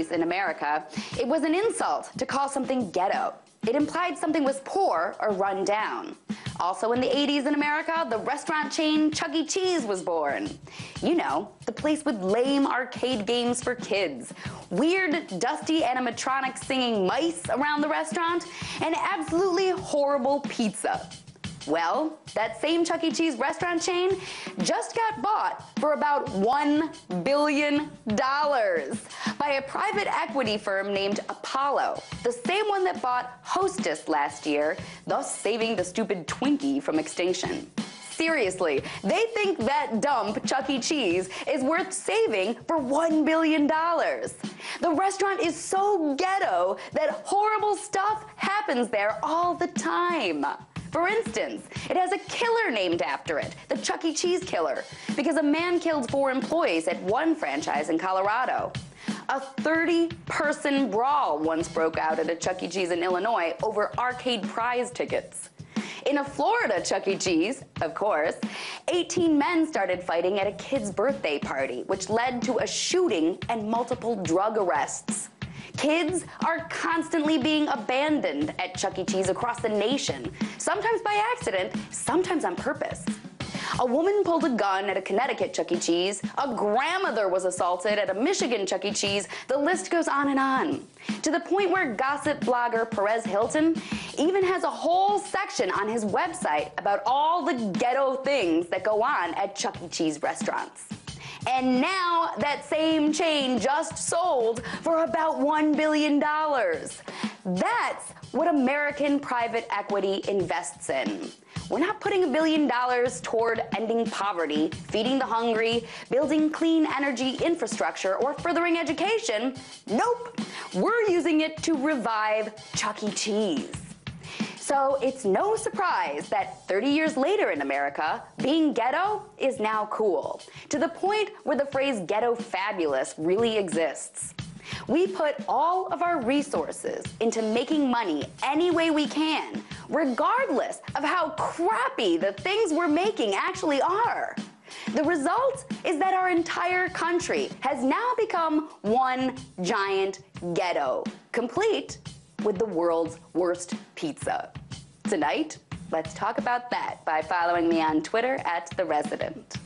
40s in America, it was an insult to call something ghetto. It implied something was poor or run down. Also in the 80s in America, the restaurant chain Chuck E. Cheese was born. You know, the place with lame arcade games for kids, weird, dusty animatronic singing mice around the restaurant, and absolutely horrible pizza. Well, that same Chuck E. Cheese restaurant chain just got bought for about $1 billion by a private equity firm named Apollo, the same one that bought Hostess last year, thus saving the stupid Twinkie from extinction. Seriously, they think that dump, Chuck E. Cheese, is worth saving for $1 billion. The restaurant is so ghetto that horrible stuff happens there all the time. For instance, it has a killer named after it, the Chuck E. Cheese killer, because a man killed 4 employees at one franchise in Colorado. A 30-person brawl once broke out at a Chuck E. Cheese in Illinois over arcade prize tickets. In a Florida Chuck E. Cheese, of course, 18 men started fighting at a kid's birthday party, which led to a shooting and multiple drug arrests. Kids are constantly being abandoned at Chuck E. Cheese across the nation, sometimes by accident, sometimes on purpose. A woman pulled a gun at a Connecticut Chuck E. Cheese, a grandmother was assaulted at a Michigan Chuck E. Cheese, the list goes on, to the point where gossip blogger Perez Hilton even has a whole section on his website about all the ghetto things that go on at Chuck E. Cheese restaurants. And now that same chain just sold for about $1 billion. That's what American private equity invests in. We're not putting $1 billion toward ending poverty, feeding the hungry, building clean energy infrastructure, or furthering education. Nope. We're using it to revive Chuck E. Cheese. So it's no surprise that 30 years later in America, being ghetto is now cool, to the point where the phrase ghetto fabulous really exists. We put all of our resources into making money any way we can, regardless of how crappy the things we're making actually are. The result is that our entire country has now become one giant ghetto, complete with the world's worst pizza. Tonight, let's talk about that by following me on Twitter @TheResident.